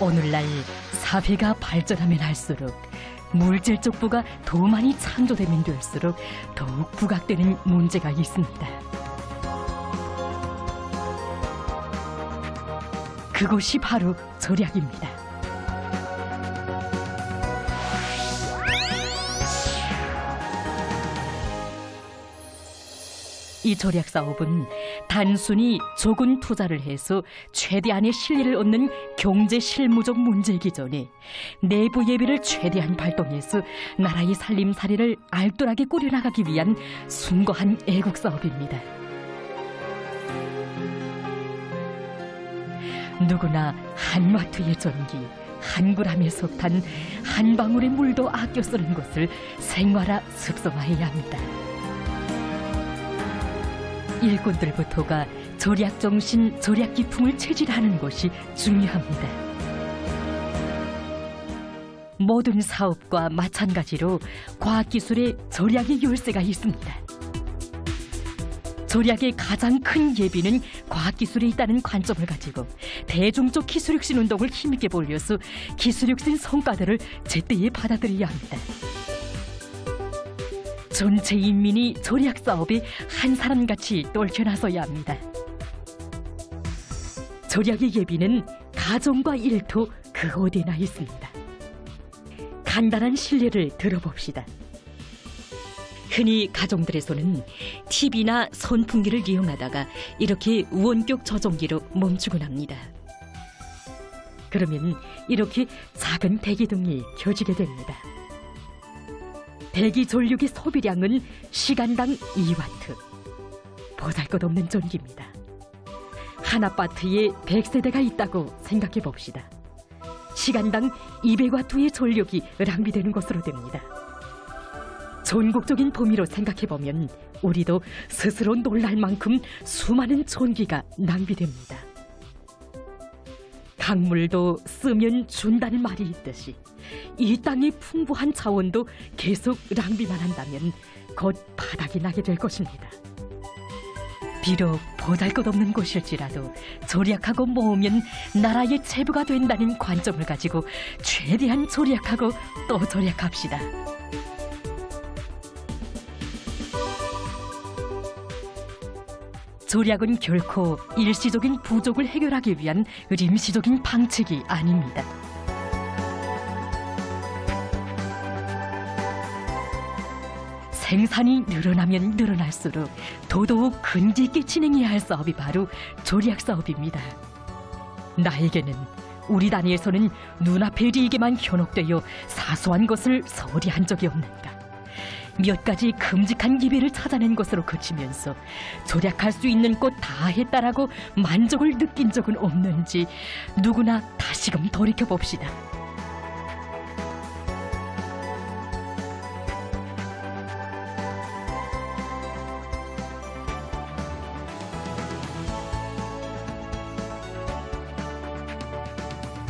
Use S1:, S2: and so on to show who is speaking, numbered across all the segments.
S1: 오늘날 사회가 발전하면 할수록 물질 쪽부가 더 많이 창조되면 될수록 더욱 부각되는 문제가 있습니다. 그것이 바로 절약입니다. 이 절약 사업은 단순히 적은 투자를 해서 최대한의 실리를 얻는 경제 실무적 문제이기 전에 내부 예비를 최대한 발동해서 나라의 살림살이를 알뜰하게 꾸려나가기 위한 숭고한 애국 사업입니다. 누구나 한 마트의 전기, 한 그램의 석탄, 한 방울의 물도 아껴 쓰는 것을 생활화 습성화해야 합니다. 일꾼들부터가 절약 정신, 절약 기풍을 체질하는 것이 중요합니다. 모든 사업과 마찬가지로 과학기술에 절약의 열쇠가 있습니다. 절약의 가장 큰 예비는 과학기술에 있다는 관점을 가지고 대중적 기술혁신 운동을 힘있게 벌여서 기술혁신 성과들을 제때에 받아들여야 합니다. 전체 인민이 절약 사업에 한 사람같이 떨쳐나서야 합니다. 절약의 예비는 가정과 일터 그 어디나 있습니다. 간단한 실례를 들어봅시다. 흔히 가정들에서는 TV나 선풍기를 이용하다가 이렇게 원격 조정기로 멈추곤 합니다. 그러면 이렇게 작은 대기등이 켜지게 됩니다. 대기 전력의 소비량은 시간당 2와트. 보잘것없는 전기입니다. 한 아파트에 100세대가 있다고 생각해 봅시다. 시간당 200와트의 전력이 낭비되는 것으로 됩니다. 전국적인 범위로 생각해 보면 우리도 스스로 놀랄 만큼 수많은 전기가 낭비됩니다. 강물도 쓰면 준다는 말이 있듯이 이 땅의 풍부한 자원도 계속 낭비만 한다면 곧 바닥이 나게 될 것입니다. 비록 보잘것없는 것일지라도 절약하고 모으면 나라의 체부가 된다는 관점을 가지고 최대한 절약하고 또 절약합시다. 절약은 결코 일시적인 부족을 해결하기 위한 임시적인 방책이 아닙니다. 생산이 늘어나면 늘어날수록 더더욱 근기 있게 진행해야 할 사업이 바로 절약 사업입니다. 나에게는 우리 단위에서는 눈앞의 이익에만 현혹되어 사소한 것을 서리한 적이 없는가. 몇 가지 큼직한 기회를 찾아낸 것으로 그치면서 절약할 수 있는 것 다 했다라고 만족을 느낀 적은 없는지 누구나 다시금 돌이켜봅시다.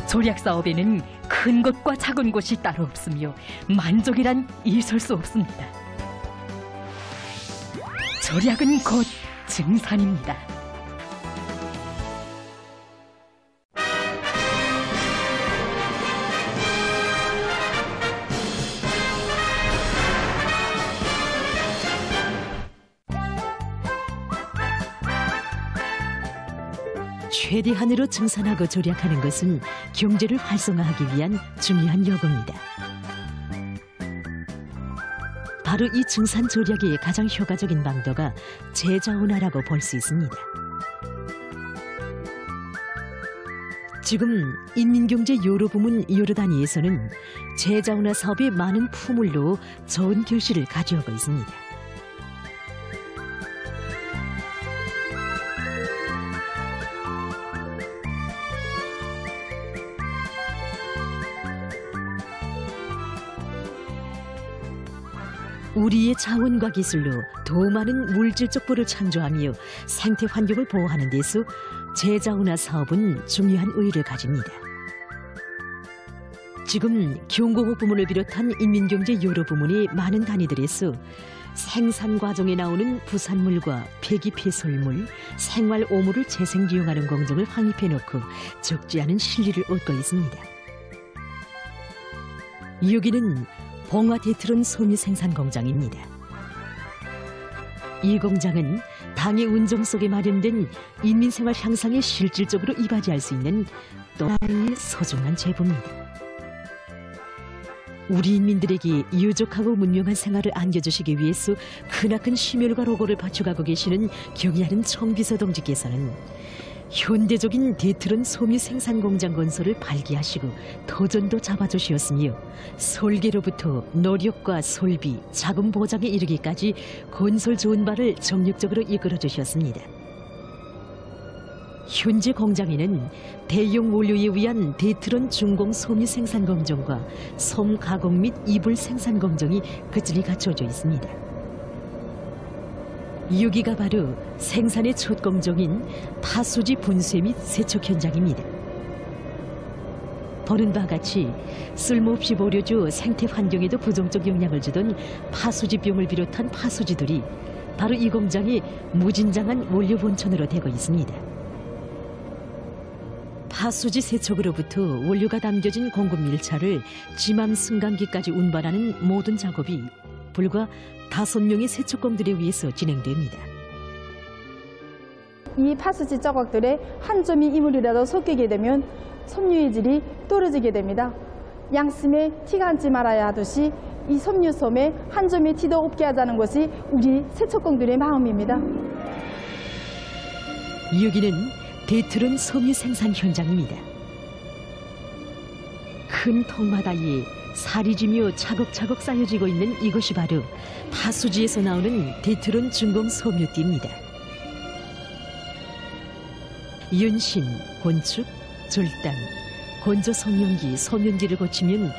S1: 절약 사업에는 큰 것과 작은 것이 따로 없으며 만족이란 있을 수 없습니다. 절약은 곧 증산입니다.
S2: 최대한으로 증산하고 절약하는 것은 경제를 활성화하기 위한 중요한 요구입니다. 바로 이 증산 절약의 가장 효과적인 방도가 재자원화라고 볼 수 있습니다. 지금 인민경제 여러 부문 여러 단위에서는 재자원화 사업에 많은 품을로 좋은 결실을 가져오고 있습니다. 우리의 자원과 기술로 더 많은 물질적 부를 창조하며 생태 환경을 보호하는 데서 재자원화 사업은 중요한 의의를 가집니다. 지금 경공업 부문을 비롯한 인민경제 여러 부문의 많은 단위들에서 생산 과정에 나오는 부산물과 폐기 폐솔물, 생활 오물을 재생利용하는 공정을 확립해 놓고 적지 않은 실리를 얻고 있습니다. 여기는 봉화 데트론 소미 생산 공장입니다. 이 공장은 당의 운정 속에 마련된 인민생활 향상에 실질적으로 이바지할 수 있는 또 하나의 소중한 제보입니다. 우리 인민들에게 유족하고 문명한 생활을 안겨주시기 위해서 크나큰 심혈과 노고를 바쳐가고 계시는 경의하는 청비서 동지께서는 현대적인 데트론 소미 생산 공장 건설을 발기하시고 도전도 잡아주시었으며 설계로부터 노력과 설비, 자금 보장에 이르기까지 건설 좋은 바를 정력적으로 이끌어 주셨습니다. 현재 공장에는 대형 원료에 의한 데트론 중공 소미 생산 공정과 솜 가공 및 이불 생산 공정이 그쯤이 갖춰져 있습니다. 여기가 바로 생산의 첫 공정인 파수지 분쇄 및 세척 현장입니다. 보는 바와 같이 쓸모없이 버려져 생태 환경에도 부정적 영향을 주던 파수지병을 비롯한 파수지들이 바로 이 공장의 무진장한 원료 본천으로 되고 있습니다. 파수지 세척으로부터 원료가 담겨진 공급 밀차를 지맘 승강기까지 운반하는 모든 작업이 불과 5명의 세척공들에 의해서 진행됩니다.
S3: 이 파수지 자국들의 한 점이 이물이라도 섞이게 되면 섬유의 질이 떨어지게 됩니다. 양심에 티가 앉지 말아야 하듯이 이 섬유솜에 한 점의 티도 없게 하자는 것이 우리 세척공들의 마음입니다.
S2: 여기는 데트론 섬유 생산 현장입니다. 큰 통마다에 살이 지며 차곡차곡 쌓여지고 있는 이것이 바로 파수지에서 나오는 데트론 중공 섬유띠입니다. 연신, 곤축, 절단, 건조 성형기, 소면기를 거치면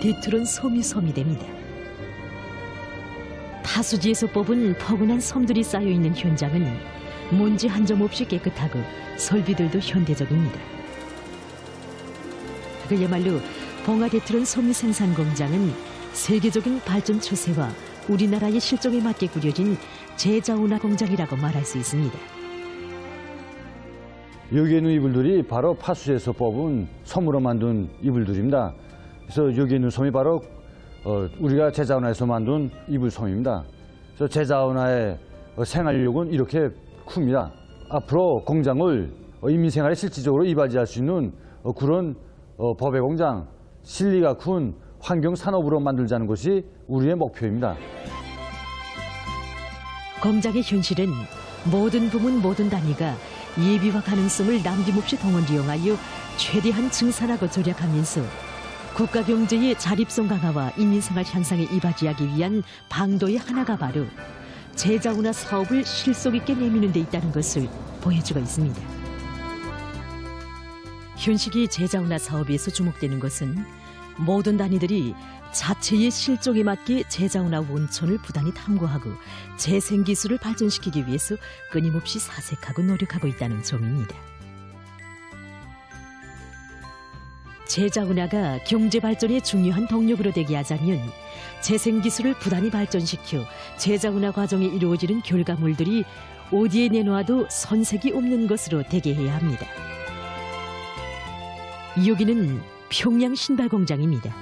S2: 데트론 섬이 됩니다. 파수지에서 뽑은 포근한 솜들이 쌓여있는 현장은 먼지 한 점 없이 깨끗하고 설비들도 현대적입니다. 그야말로 봉화 데트론 소미 생산 공장은 세계적인 발전 추세와 우리나라의 실정에 맞게 꾸려진 제자운하 공장이라고 말할 수 있습니다.
S4: 여기에 있는 이불들이 바로 파수지에서 뽑은 솜으로 만든 이불들입니다. 그래서 여기 있는 솜이 바로 우리가 제자운하에서 만든 이불솜입니다. 그래서 제자운하의 생활력은 이렇게 큽니다. 앞으로 공장을 인민생활에 실질적으로 이바지할 수 있는 그런 법의 공장, 실리가 큰 환경산업으로 만들자는 것이 우리의 목표입니다.
S2: 공장의 현실은 모든 부문 모든 단위가 예비와 가능성을 남김없이 동원 이용하여 최대한 증산하고 절약하면서 국가 경제의 자립성 강화와 인민생활 향상에 이바지하기 위한 방도의 하나가 바로 제자운하 사업을 실속 있게 내미는 데 있다는 것을 보여주고 있습니다. 현식이 제자운하 사업에서 주목되는 것은 모든 단위들이 자체의 실적에 맞게 제자운하 원천을 부단히 탐구하고 재생기술을 발전시키기 위해서 끊임없이 사색하고 노력하고 있다는 점입니다. 제자운하가 경제발전의 중요한 동력으로 되게 하자면 재생기술을 부단히 발전시켜 제자운하 과정에 이루어지는 결과물들이 어디에 내놓아도 손색이 없는 것으로 되게 해야 합니다. 여기는 평양 신발 공장입니다.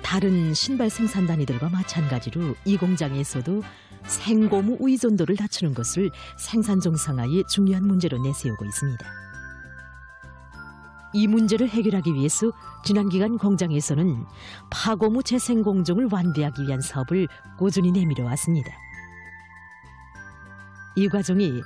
S2: 다른 신발 생산 단위들과 마찬가지로 이 공장에서도 생고무 의존도를 낮추는 것을 생산 정상화의 중요한 문제로 내세우고 있습니다. 이 문제를 해결하기 위해서 지난 기간 공장에서는 파고무 재생 공정을 완비하기 위한 사업을 꾸준히 내밀어 왔습니다. 이 과정이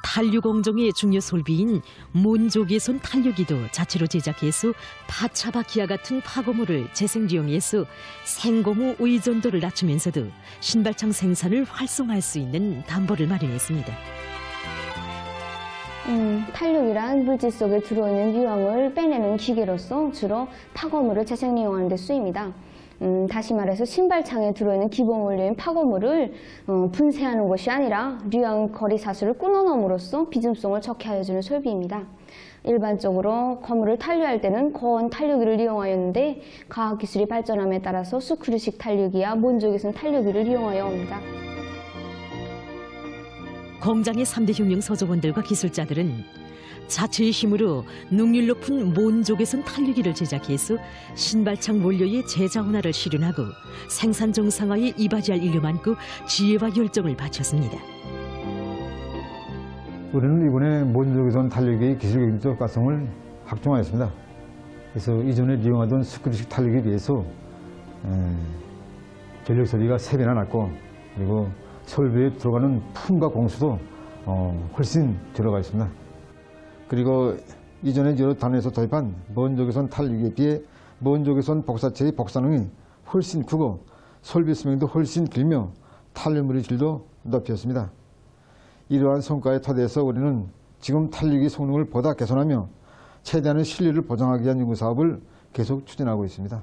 S2: 탄류 공정의 중요 설비인 몬조개손 탄류기도 자체로 제작해서 파차바키와 같은 파고무를 재생지용해서 생고무 의존도를 낮추면서도 신발창 생산을 활성화할 수 있는 담보를 마련했습니다.
S5: 탄력이란 물질 속에 들어있는 유황을 빼내는 기계로서 주로 파고물을 재생이용하는 데 쓰입니다. 다시 말해서 신발창에 들어있는 기본 원료인 파고물을 분쇄하는 것이 아니라 유황 거리사슬을 끊어넣음으로써 비듬성을 좋게 하여주는 설비입니다. 일반적으로 거물을 탄류할 때는 고온 탄류기를 이용하였는데 과학기술이 발전함에 따라서 스크류식 탄류기와 몬조개선 탄류기를 이용하여 옵니다.
S2: 공장의 3대 혁명 서적원들과 기술자들은 자체의 힘으로 능률 높은 몬조개선 탄류기를 제작해서 신발창 원료의 제자원화를 실현하고 생산 정상화에 이바지할 일을 많고 지혜와 열정을 바쳤습니다.
S6: 우리는 이번에 몬조개선 탄류기의 기술적 가성을 확정하였습니다. 그래서 이전에 이용하던 스크류식 탄류기에 비해서 전력 소비가 3배나 낮고 그리고 설비에 들어가는 품과 공수도 훨씬 들어가 있습니다. 그리고 이전에 여러 단에서 도입한 몬조개선 탄류기에 비해 몬조개선 복사체의 복사능이 훨씬 크고 설비 수명도 훨씬 길며 탄류물의 질도 높였습니다. 이러한 성과에 토대해서 우리는 지금 탄류기 성능을 보다 개선하며 최대한의 신뢰를 보장하기 위한 연구사업을 계속 추진하고 있습니다.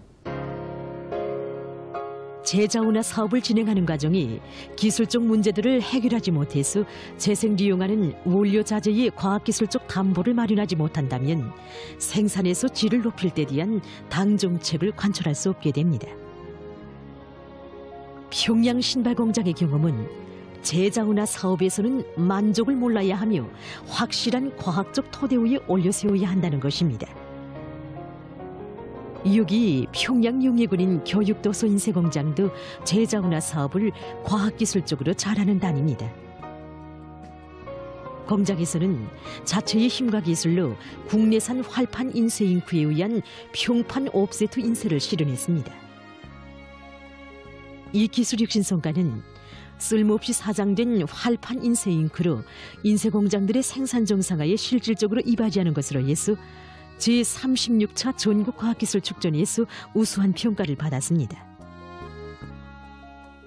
S2: 제자원화 사업을 진행하는 과정이 기술적 문제들을 해결하지 못해서 재생利用하는 원료 자재의 과학기술적 담보를 마련하지 못한다면 생산에서 질을 높일 때 대한 당정책을 관철할 수 없게 됩니다. 평양 신발공장의 경험은 제자원화 사업에서는 만족을 몰라야 하며 확실한 과학적 토대 위에 올려세워야 한다는 것입니다. 여기 평양 용해군인 교육도서 인쇄공장도 제자원화 사업을 과학기술적으로 잘하는 단입니다. 공장에서는 자체의 힘과 기술로 국내산 활판 인쇄 잉크에 의한 평판 옵세트 인쇄를 실현했습니다. 이 기술 혁신 성과는 쓸모없이 사장된 활판 인쇄 잉크로 인쇄 공장들의 생산 정상화에 실질적으로 이바지하는 것으로 해서 제36차 전국과학기술축전에서 우수한 평가를 받았습니다.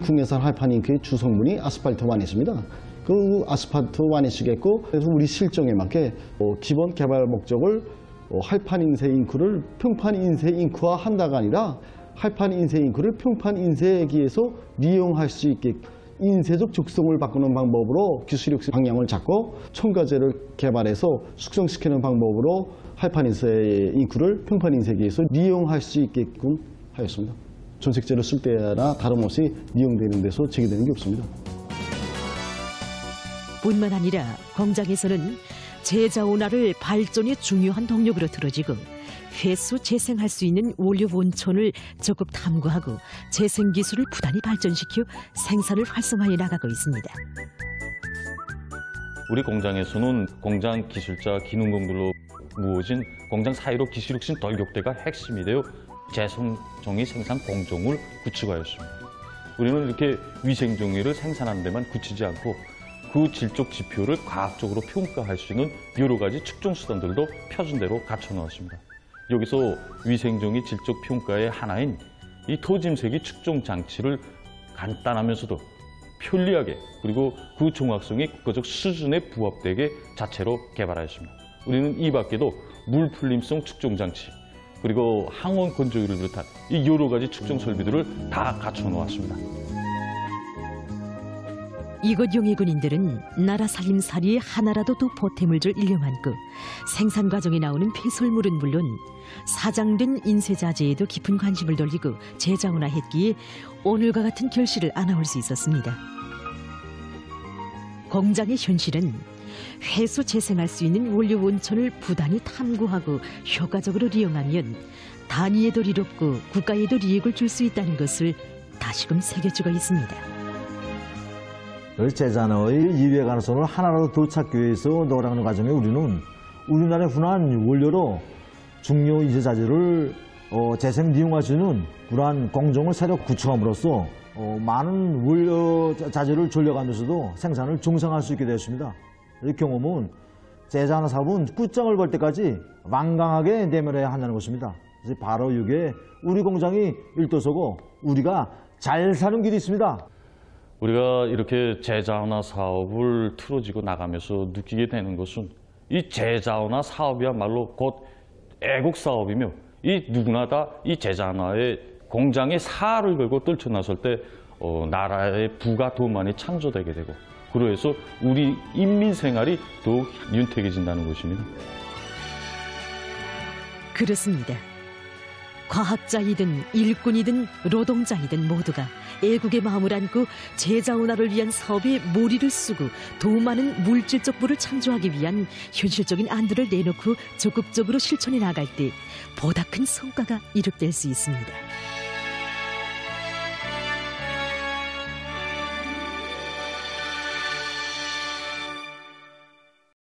S7: 국내산 활판 잉크의 주성분이 아스팔트 와니스입니다. 그 아스팔트 와니스겠고 그래서 우리 실정에 맞게 기본 개발 목적을 활판 인쇄 잉크를 평판 인쇄 잉크화 한다가 아니라 활판 인쇄 잉크를 평판 인쇄기에서 이용할 수 있게 인쇄적 적성을 바꾸는 방법으로 기술력 방향을 잡고 첨가제를 개발해서 숙성시키는 방법으로 활판 인쇄 잉크를 평판 인쇄기에서 이용할 수 있게끔 하였습니다. 전색제를 쓸 때나 다름없이 이용되는 데서 제기되는 게 없습니다.
S2: 뿐만 아니라 공장에서는 제자원화를 발전의 중요한 동력으로 들어지고 회수 재생할 수 있는 원료 원천을 적극 탐구하고 재생 기술을 부단히 발전시켜 생산을 활성화해 나가고 있습니다.
S8: 우리 공장에서는 공장 기술자 기능공들로 무어진 공장 사이로 기술혁신 돌격대가 핵심이 되어 재생종이 생산 공정을 구축하였습니다. 우리는 이렇게 위생종이를 생산하는 데만 그치지 않고 그 질적 지표를 과학적으로 평가할 수 있는 여러 가지 측정 수단들도 표준대로 갖춰놓았습니다. 여기서 위생종이 질적 평가의 하나인 이 토짐색이 측정 장치를 간단하면서도 편리하게 그리고 그 정확성이 국가적 수준에 부합되게 자체로 개발하였습니다. 우리는 이 밖에도 물풀림성 측정 장치 그리고 항원 건조기를 비롯한 이 여러 가지 측정 설비들을 다 갖춰 놓았습니다.
S2: 이곳 용해군인들은 나라 살림살이에 하나라도 더 보탬을 줄 인력 많고 생산 과정에 나오는 폐설물은 물론 사장된 인쇄자재에도 깊은 관심을 돌리고 제자원화했기에 오늘과 같은 결실을 안아올 수 있었습니다. 공장의 현실은 회수 재생할 수 있는 원료 원천을 부단히 탐구하고 효과적으로 이용하면 단위에도 이롭고 국가에도 이익을 줄 수 있다는 것을 다시금 새겨주고 있습니다.
S9: 제자원화의 이외 가능성을 하나라도 더 찾기 위해서 노력하는 과정에 우리는 우리나라의 흔한 원료로 중요 인쇄자재를 재생 이용할 수 있는 그러한 공정을 새로 구축함으로써 많은 원료 자재를 전력하면서도 생산을 중상할 수 있게 되었습니다. 이 경험은 제자원화 사업은 끝장을 볼 때까지 완강하게 내밀어야 한다는 것입니다. 그래서 바로 이게 우리 공장이 일도서고 우리가 잘 사는 길이 있습니다.
S8: 우리가 이렇게 제자원화 사업을 틀어지고 나가면서 느끼게 되는 것은 이 제자원화 사업이야말로 곧 애국 사업이며 이 누구나 다 이 제자원화의 공장의 사활을 걸고 떨쳐나설 때 나라의 부가 더 많이 창조되게 되고 그래서 우리 인민 생활이 더욱 윤택해진다는 것입니다.
S2: 그렇습니다. 과학자이든 일꾼이든 노동자이든 모두가 애국의 마음을 안고 제자운하를 위한 사업에 몰이를 쓰고 더 많은 물질적 부를 창조하기 위한 현실적인 안들을 내놓고 적극적으로 실천해 나갈 때 보다 큰 성과가 이룩될 수 있습니다.